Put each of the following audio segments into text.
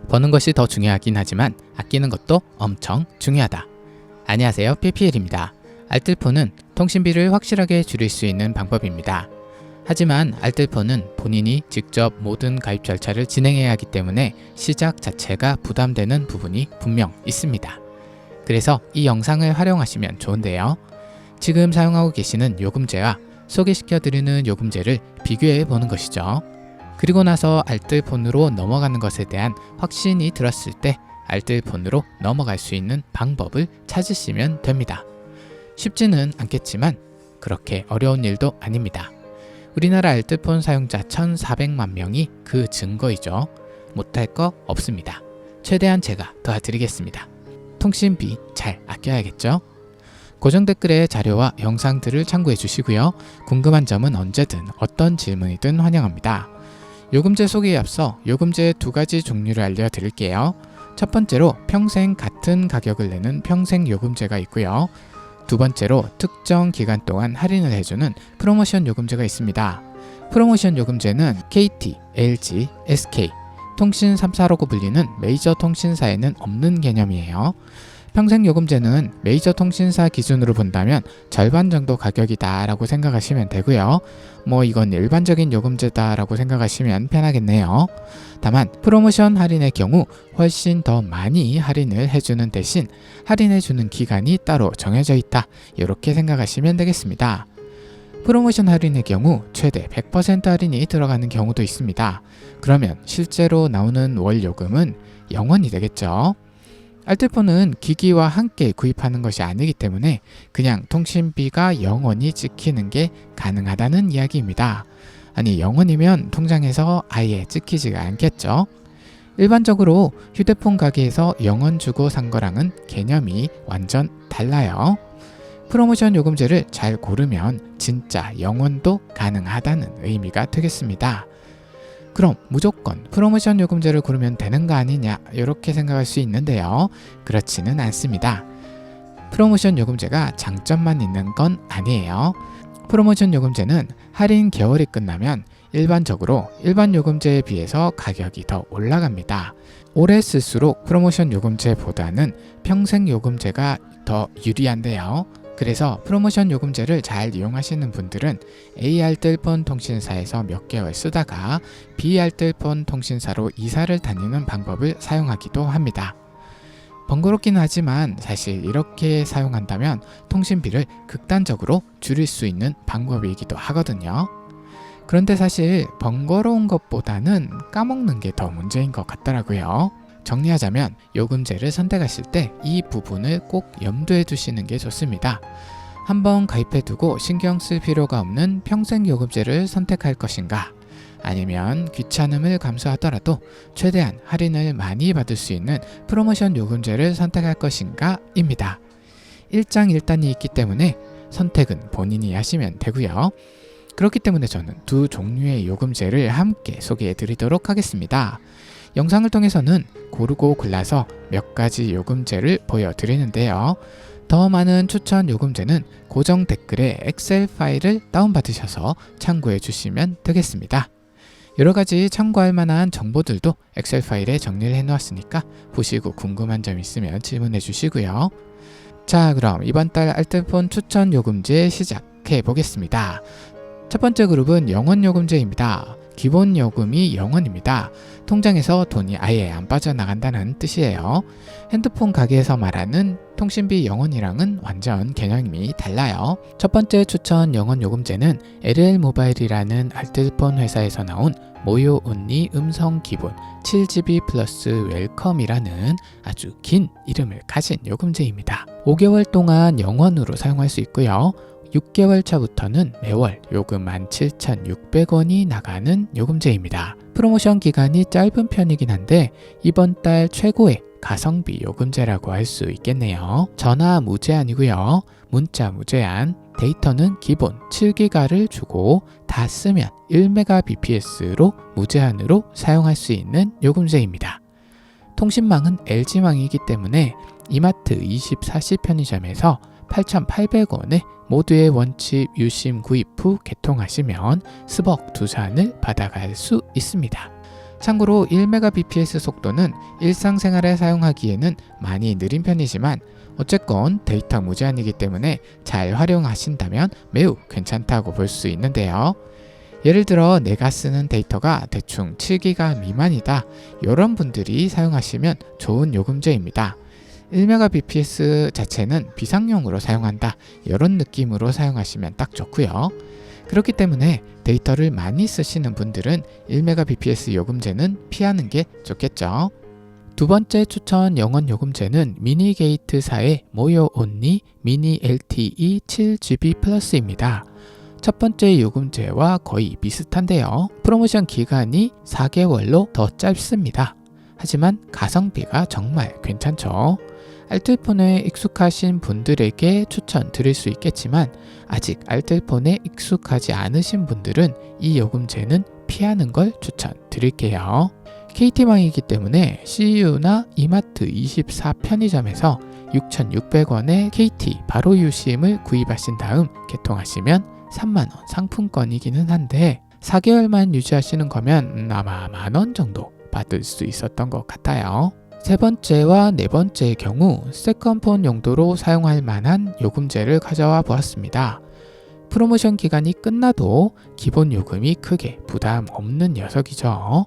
버는 것이 더 중요하긴 하지만 아끼는 것도 엄청 중요하다. 안녕하세요, PPL입니다. 알뜰폰은 통신비를 확실하게 줄일 수 있는 방법입니다. 하지만 알뜰폰은 본인이 직접 모든 가입 절차를 진행해야 하기 때문에 시작 자체가 부담되는 부분이 분명 있습니다. 그래서 이 영상을 활용하시면 좋은데요. 지금 사용하고 계시는 요금제와 소개시켜드리는 요금제를 비교해 보는 것이죠. 그리고 나서 알뜰폰으로 넘어가는 것에 대한 확신이 들었을 때 알뜰폰으로 넘어갈 수 있는 방법을 찾으시면 됩니다. 쉽지는 않겠지만 그렇게 어려운 일도 아닙니다. 우리나라 알뜰폰 사용자 1,400만 명이 그 증거이죠. 못할 거 없습니다. 최대한 제가 도와드리겠습니다. 통신비 잘 아껴야겠죠? 고정 댓글에 자료와 영상들을 참고해 주시고요. 궁금한 점은 언제든 어떤 질문이든 환영합니다. 요금제 소개에 앞서 요금제의 두 가지 종류를 알려드릴게요. 첫 번째로 평생 같은 가격을 내는 평생 요금제가 있고요. 두 번째로 특정 기간 동안 할인을 해주는 프로모션 요금제가 있습니다. 프로모션 요금제는 KT, LG, SK, 통신 3사라고 불리는 메이저 통신사에는 없는 개념이에요. 평생 요금제는 메이저 통신사 기준으로 본다면 절반 정도 가격이다 라고 생각하시면 되고요. 이건 일반적인 요금제다 라고 생각하시면 편하겠네요. 다만 프로모션 할인의 경우 훨씬 더 많이 할인을 해주는 대신 할인해주는 기간이 따로 정해져 있다, 이렇게 생각하시면 되겠습니다. 프로모션 할인의 경우 최대 100% 할인이 들어가는 경우도 있습니다. 그러면 실제로 나오는 월 요금은 0원이 되겠죠. 알뜰폰은 기기와 함께 구입하는 것이 아니기 때문에 그냥 통신비가 0원이 찍히는 게 가능하다는 이야기입니다. 아니, 0원이면 통장에서 아예 찍히지가 않겠죠. 일반적으로 휴대폰 가게에서 0원 주고 산 거랑은 개념이 완전 달라요. 프로모션 요금제를 잘 고르면 진짜 0원도 가능하다는 의미가 되겠습니다. 그럼 무조건 프로모션 요금제를 고르면 되는 거 아니냐, 이렇게 생각할 수 있는데요. 그렇지는 않습니다. 프로모션 요금제가 장점만 있는 건 아니에요. 프로모션 요금제는 할인 개월이 끝나면 일반적으로 일반 요금제에 비해서 가격이 더 올라갑니다. 오래 쓸수록 프로모션 요금제보다는 평생 요금제가 더 유리한데요. 그래서 프로모션 요금제를 잘 이용하시는 분들은 A알뜰폰 통신사에서 몇 개월 쓰다가 B알뜰폰 통신사로 이사를 다니는 방법을 사용하기도 합니다. 번거롭긴 하지만 사실 이렇게 사용한다면 통신비를 극단적으로 줄일 수 있는 방법이기도 하거든요. 그런데 사실 번거로운 것보다는 까먹는 게 더 문제인 것 같더라고요. 정리하자면 요금제를 선택하실 때 이 부분을 꼭 염두에 두시는 게 좋습니다. 한번 가입해두고 신경 쓸 필요가 없는 평생 요금제를 선택할 것인가, 아니면 귀찮음을 감수하더라도 최대한 할인을 많이 받을 수 있는 프로모션 요금제를 선택할 것인가 입니다. 일장일단이 있기 때문에 선택은 본인이 하시면 되고요. 그렇기 때문에 저는 두 종류의 요금제를 함께 소개해 드리도록 하겠습니다. 영상을 통해서는 고르고 골라서 몇 가지 요금제를 보여드리는데요. 더 많은 추천 요금제는 고정 댓글에 엑셀 파일을 다운받으셔서 참고해 주시면 되겠습니다. 여러 가지 참고할 만한 정보들도 엑셀 파일에 정리를 해놓았으니까 보시고 궁금한 점 있으면 질문해 주시고요. 자, 그럼 이번 달 알뜰폰 추천 요금제 시작해 보겠습니다. 첫 번째 그룹은 0원 요금제입니다. 기본 요금이 0원입니다. 통장에서 돈이 아예 안 빠져나간다는 뜻이에요. 핸드폰 가게에서 말하는 통신비 0원이랑은 완전 개념이 달라요. 첫 번째 추천 0원 요금제는 LL모바일이라는 알뜰폰 회사에서 나온 모요 온리 음성 기본 7GB 플러스 웰컴이라는 아주 긴 이름을 가진 요금제입니다. 5개월 동안 0원으로 사용할 수 있고요. 6개월 차부터는 매월 요금 17,600원이 나가는 요금제입니다. 프로모션 기간이 짧은 편이긴 한데 이번 달 최고의 가성비 요금제라고 할 수 있겠네요. 전화 무제한이고요. 문자 무제한, 데이터는 기본 7기가를 주고 다 쓰면 1Mbps로 무제한으로 사용할 수 있는 요금제입니다. 통신망은 LG망이기 때문에 이마트 24시 편의점에서 8,800원에 모두의 원칩 유심 구입 후 개통하시면 스벅 2잔을 받아갈 수 있습니다. 참고로 1Mbps 속도는 일상생활에 사용하기에는 많이 느린 편이지만 어쨌건 데이터 무제한이기 때문에 잘 활용하신다면 매우 괜찮다고 볼 수 있는데요. 예를 들어 내가 쓰는 데이터가 대충 7기가 미만이다, 이런 분들이 사용하시면 좋은 요금제입니다. 1Mbps 자체는 비상용으로 사용한다, 이런 느낌으로 사용하시면 딱 좋고요. 그렇기 때문에 데이터를 많이 쓰시는 분들은 1Mbps 요금제는 피하는 게 좋겠죠. 두 번째 추천 영원 요금제는 미니게이트사의 모요 온리 미니 LTE 7GB 플러스입니다. 첫 번째 요금제와 거의 비슷한데요. 프로모션 기간이 4개월로 더 짧습니다. 하지만 가성비가 정말 괜찮죠. 알뜰폰에 익숙하신 분들에게 추천드릴 수 있겠지만 아직 알뜰폰에 익숙하지 않으신 분들은 이 요금제는 피하는 걸 추천드릴게요. KT망이기 때문에 CU나 이마트 24 편의점에서 6,600원의 KT 바로 유심을 구입하신 다음 개통하시면 3만원 상품권이기는 한데 4개월만 유지하시는 거면 아마 만원 정도 받을 수 있었던 것 같아요. 세 번째와 네 번째의 경우 세컨폰 용도로 사용할 만한 요금제를 가져와 보았습니다. 프로모션 기간이 끝나도 기본 요금이 크게 부담 없는 녀석이죠.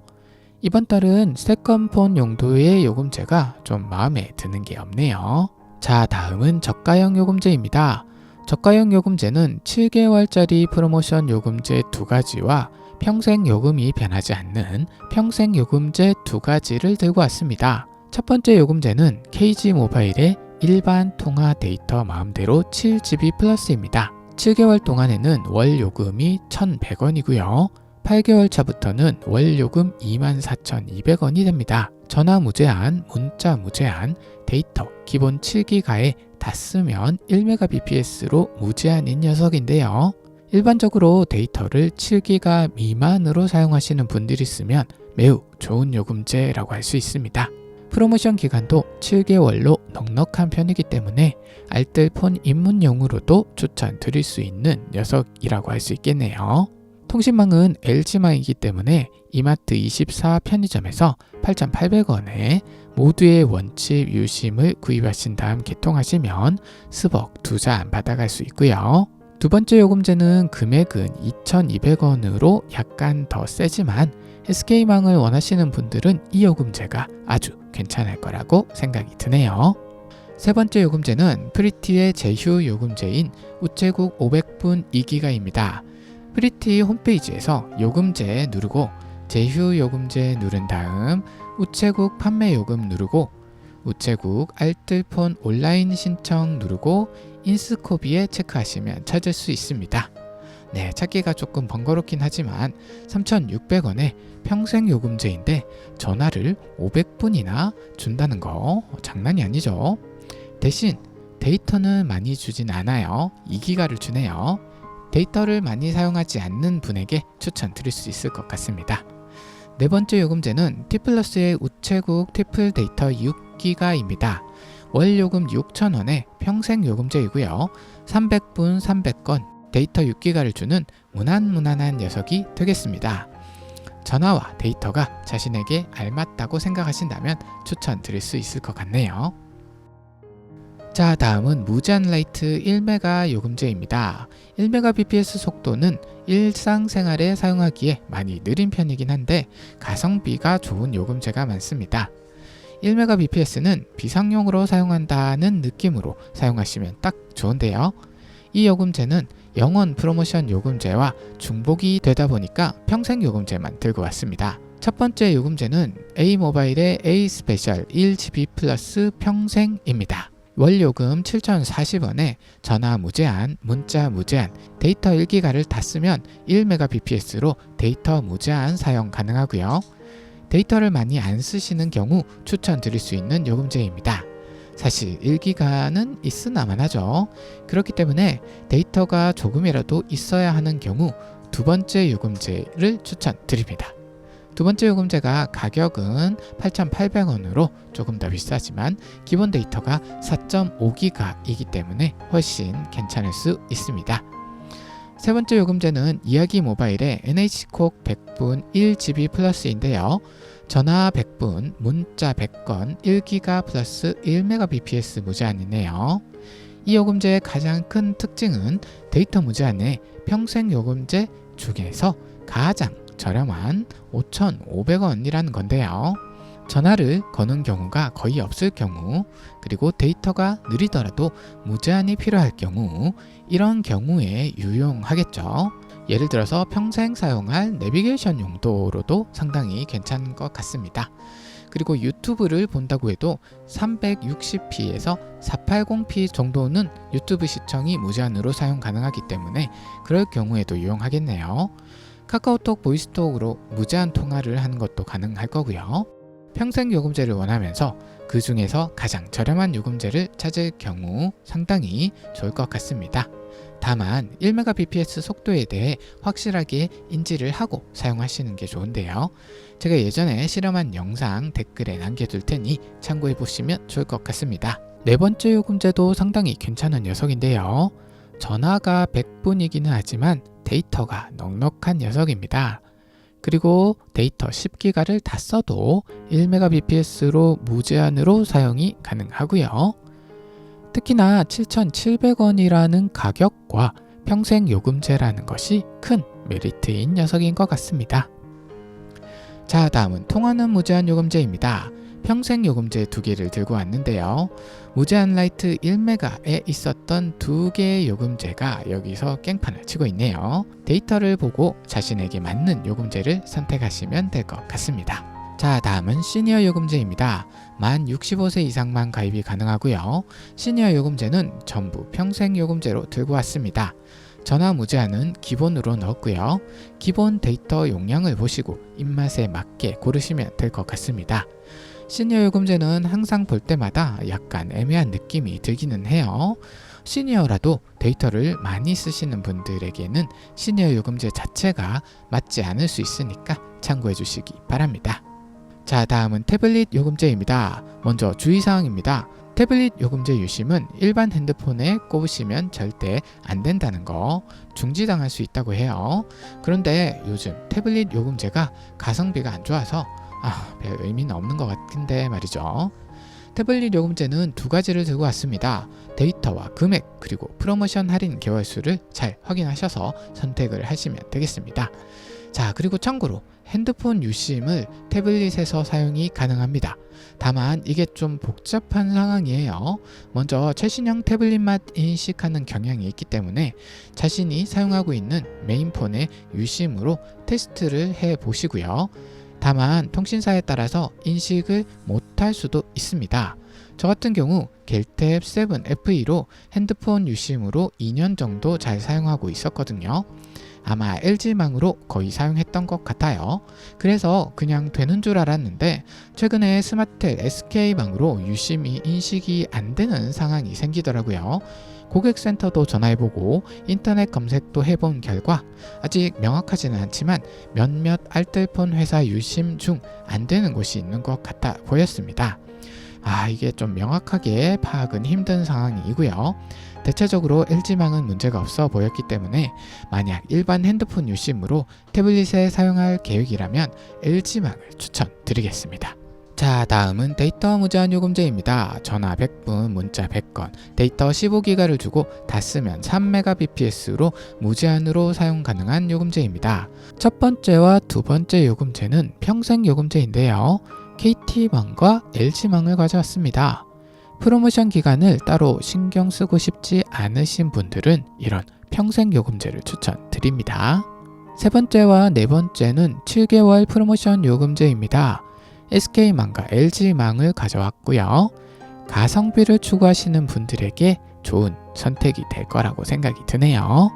이번 달은 세컨폰 용도의 요금제가 좀 마음에 드는 게 없네요. 자, 다음은 저가형 요금제입니다. 저가형 요금제는 7개월짜리 프로모션 요금제 2가지와 평생 요금이 변하지 않는 평생 요금제 2가지를 들고 왔습니다. 첫 번째 요금제는 KG 모바일의 일반 통화 데이터 마음대로 7GB 플러스입니다. 7개월 동안에는 월 요금이 1,100원이고요. 8개월 차부터는 월 요금 24,200원이 됩니다. 전화 무제한, 문자 무제한, 데이터 기본 7기가에 다 쓰면 1Mbps로 무제한인 녀석인데요. 일반적으로 데이터를 7기가 미만으로 사용하시는 분들이 쓰면 매우 좋은 요금제라고 할 수 있습니다. 프로모션 기간도 7개월로 넉넉한 편이기 때문에 알뜰폰 입문용으로도 추천드릴 수 있는 녀석이라고 할 수 있겠네요. 통신망은 LG망이기 때문에 이마트 24 편의점에서 8,800원에 모두의 원칩 유심을 구입하신 다음 개통하시면 스벅 2잔 받아갈 수 있고요. 두 번째 요금제는 금액은 2,200원으로 약간 더 세지만 SK망을 원하시는 분들은 이 요금제가 아주 괜찮을 거라고 생각이 드네요. 세 번째 요금제는 프리티의 제휴 요금제인 우체국 500분 2기가입니다. 프리티 홈페이지에서 요금제 누르고 제휴 요금제 누른 다음 우체국 판매 요금 누르고 우체국 알뜰폰 온라인 신청 누르고 인스코비에 체크하시면 찾을 수 있습니다. 네, 찾기가 조금 번거롭긴 하지만 3,600원에 평생 요금제인데 전화를 500분이나 준다는 거 장난이 아니죠. 대신 데이터는 많이 주진 않아요. 2기가를 주네요. 데이터를 많이 사용하지 않는 분에게 추천드릴 수 있을 것 같습니다. 네 번째 요금제는 T플러스의 우체국 티플 데이터 6기가입니다. 월 요금 6,000원에 평생 요금제이고요. 300분 300건 데이터 6기가를 주는 무난무난한 녀석이 되겠습니다. 전화와 데이터가 자신에게 알맞다고 생각하신다면 추천드릴 수 있을 것 같네요. 자, 다음은 무제한 라이트 1메가 요금제입니다. 1Mbps 속도는 일상생활에 사용하기에 많이 느린 편이긴 한데 가성비가 좋은 요금제가 많습니다. 1Mbps는 비상용으로 사용한다는 느낌으로 사용하시면 딱 좋은데요. 이 요금제는 영원 프로모션 요금제와 중복이 되다 보니까 평생 요금제만 들고 왔습니다. 첫 번째 요금제는 A모바일의 A 스페셜 1GB 플러스 평생입니다. 월 요금 7,040원에 전화 무제한, 문자 무제한, 데이터 1기가를 다 쓰면 1Mbps로 데이터 무제한 사용 가능하고요. 데이터를 많이 안 쓰시는 경우 추천드릴 수 있는 요금제입니다. 사실 1기가는 있으나만 하죠. 그렇기 때문에 데이터가 조금이라도 있어야 하는 경우 두 번째 요금제를 추천드립니다. 두 번째 요금제가 가격은 8,800원으로 조금 더 비싸지만 기본 데이터가 4.5기가이기 때문에 훨씬 괜찮을 수 있습니다. 세 번째 요금제는 이야기 모바일의 NH콕 100분 1GB 플러스인데요. 전화 100분, 문자 100건 1기가 플러스 1Mbps 무제한이네요. 이 요금제의 가장 큰 특징은 데이터 무제한의 평생 요금제 중에서 가장 저렴한 5,500원이라는 건데요. 전화를 거는 경우가 거의 없을 경우, 그리고 데이터가 느리더라도 무제한이 필요할 경우, 이런 경우에 유용하겠죠. 예를 들어서 평생 사용할 내비게이션 용도로도 상당히 괜찮은 것 같습니다. 그리고 유튜브를 본다고 해도 360p에서 480p 정도는 유튜브 시청이 무제한으로 사용 가능하기 때문에 그럴 경우에도 유용하겠네요. 카카오톡 보이스톡으로 무제한 통화를 하는 것도 가능할 거고요. 평생 요금제를 원하면서 그 중에서 가장 저렴한 요금제를 찾을 경우 상당히 좋을 것 같습니다. 다만 1Mbps 속도에 대해 확실하게 인지를 하고 사용하시는 게 좋은데요. 제가 예전에 실험한 영상 댓글에 남겨둘 테니 참고해 보시면 좋을 것 같습니다. 네 번째 요금제도 상당히 괜찮은 녀석인데요. 전화가 100분이기는 하지만 데이터가 넉넉한 녀석입니다. 그리고 데이터 10기가를 다 써도 1Mbps로 무제한으로 사용이 가능하고요. 특히나 7,700원이라는 가격과 평생 요금제라는 것이 큰 메리트인 녀석인 것 같습니다. 자, 다음은 통화는 무제한 요금제입니다. 평생 요금제 2개를 들고 왔는데요. 무제한 라이트 1메가에 있었던 2개의 요금제가 여기서 깽판을 치고 있네요. 데이터를 보고 자신에게 맞는 요금제를 선택하시면 될 것 같습니다. 자, 다음은 시니어 요금제입니다. 만 65세 이상만 가입이 가능하고요. 시니어 요금제는 전부 평생 요금제로 들고 왔습니다. 전화 무제한은 기본으로 넣었고요. 기본 데이터 용량을 보시고 입맛에 맞게 고르시면 될 것 같습니다. 시니어 요금제는 항상 볼 때마다 약간 애매한 느낌이 들기는 해요. 시니어라도 데이터를 많이 쓰시는 분들에게는 시니어 요금제 자체가 맞지 않을 수 있으니까 참고해 주시기 바랍니다. 자, 다음은 태블릿 요금제입니다. 먼저 주의사항입니다. 태블릿 요금제 유심은 일반 핸드폰에 꼽으시면 절대 안 된다는 거, 중지당할 수 있다고 해요. 그런데 요즘 태블릿 요금제가 가성비가 안 좋아서 별 의미는 없는 것 같은데 말이죠. 태블릿 요금제는 2가지를 들고 왔습니다. 데이터와 금액, 그리고 프로모션 할인 개월수를 잘 확인하셔서 선택을 하시면 되겠습니다. 자, 그리고 참고로 핸드폰 유심을 태블릿에서 사용이 가능합니다. 다만 이게 좀 복잡한 상황이에요. 먼저 최신형 태블릿만 인식하는 경향이 있기 때문에 자신이 사용하고 있는 메인폰의 유심으로 테스트를 해 보시고요. 다만 통신사에 따라서 인식을 못할 수도 있습니다. 저 같은 경우 겔탭 7 FE로 핸드폰 유심으로 2년 정도 잘 사용하고 있었거든요. 아마 LG망으로 거의 사용했던 것 같아요. 그래서 그냥 되는 줄 알았는데 최근에 스마텔 SK망으로 유심이 인식이 안 되는 상황이 생기더라고요. 고객센터도 전화해보고 인터넷 검색도 해본 결과 아직 명확하지는 않지만 몇몇 알뜰폰 회사 유심 중 안 되는 곳이 있는 것 같아 보였습니다. 이게 좀 명확하게 파악은 힘든 상황이고요. 대체적으로 LG망은 문제가 없어 보였기 때문에 만약 일반 핸드폰 유심으로 태블릿에 사용할 계획이라면 LG망을 추천드리겠습니다. 자, 다음은 데이터 무제한 요금제입니다. 전화 100분, 문자 100건, 데이터 15기가를 주고 다 쓰면 3Mbps로 무제한으로 사용 가능한 요금제입니다. 첫 번째와 두 번째 요금제는 평생 요금제인데요. KT망과 LG망을 가져왔습니다. 프로모션 기간을 따로 신경 쓰고 싶지 않으신 분들은 이런 평생 요금제를 추천드립니다. 세 번째와 네 번째는 7개월 프로모션 요금제입니다. SK망과 LG망을 가져왔고요. 가성비를 추구하시는 분들에게 좋은 선택이 될 거라고 생각이 드네요.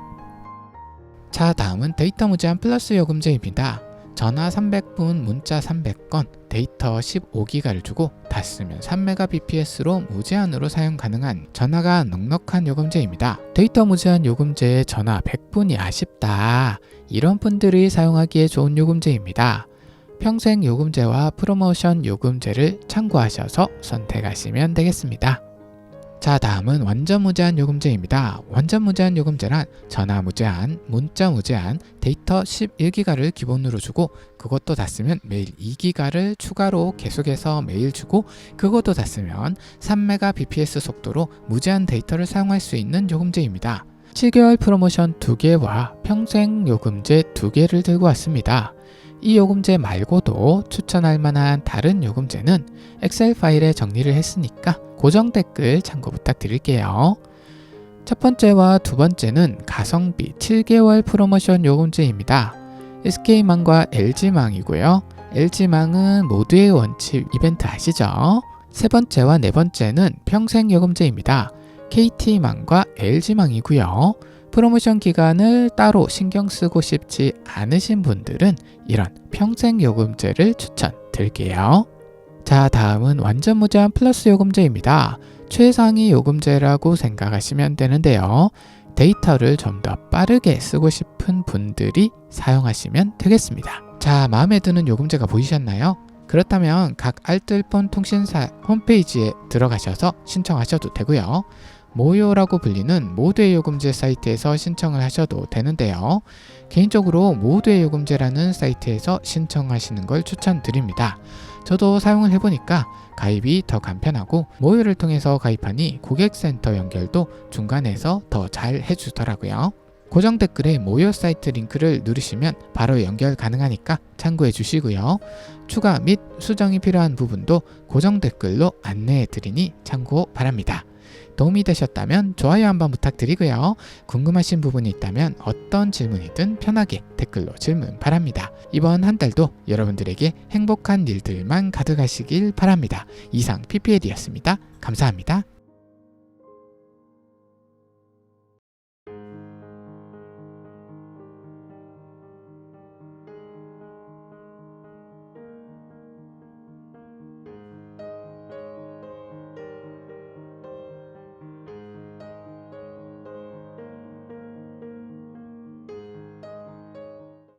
자, 다음은 데이터 무제한 플러스 요금제입니다. 전화 300분, 문자 300건, 데이터 15기가를 주고 다 쓰면 3Mbps로 무제한으로 사용 가능한 전화가 넉넉한 요금제입니다. 데이터 무제한 요금제에 전화 100분이 아쉽다, 이런 분들이 사용하기에 좋은 요금제입니다. 평생 요금제와 프로모션 요금제를 참고하셔서 선택하시면 되겠습니다. 자, 다음은 완전 무제한 요금제입니다. 완전 무제한 요금제란 전화 무제한, 문자 무제한, 데이터 11기가를 기본으로 주고 그것도 다 쓰면 매일 2기가를 추가로 계속해서 매일 주고 그것도 다 쓰면 3Mbps 속도로 무제한 데이터를 사용할 수 있는 요금제입니다. 7개월 프로모션 2개와 평생 요금제 2개를 들고 왔습니다. 이 요금제 말고도 추천할 만한 다른 요금제는 엑셀 파일에 정리를 했으니까 고정 댓글 참고 부탁드릴게요. 첫 번째와 두 번째는 가성비 7개월 프로모션 요금제입니다. SK망과 LG망이고요. LG망은 모두의 원칙 이벤트 아시죠? 세 번째와 네 번째는 평생 요금제입니다. KT망과 LG망이고요. 프로모션 기간을 따로 신경 쓰고 싶지 않으신 분들은 이런 평생 요금제를 추천드릴게요. 자, 다음은 완전 무제한 플러스 요금제입니다. 최상위 요금제라고 생각하시면 되는데요. 데이터를 좀 더 빠르게 쓰고 싶은 분들이 사용하시면 되겠습니다. 자, 마음에 드는 요금제가 보이셨나요? 그렇다면 각 알뜰폰 통신사 홈페이지에 들어가셔서 신청하셔도 되고요. 모요라고 불리는 모두의 요금제 사이트에서 신청을 하셔도 되는데요. 개인적으로 모두의 요금제라는 사이트에서 신청하시는 걸 추천드립니다. 저도 사용을 해보니까 가입이 더 간편하고 모요를 통해서 가입하니 고객센터 연결도 중간에서 더 잘 해주더라고요. 고정 댓글에 모요 사이트 링크를 누르시면 바로 연결 가능하니까 참고해 주시고요. 추가 및 수정이 필요한 부분도 고정 댓글로 안내해 드리니 참고 바랍니다. 도움이 되셨다면 좋아요 한번 부탁드리고요. 궁금하신 부분이 있다면 어떤 질문이든 편하게 댓글로 질문 바랍니다. 이번 한 달도 여러분들에게 행복한 일들만 가득하시길 바랍니다. 이상 PPL이었습니다. 감사합니다.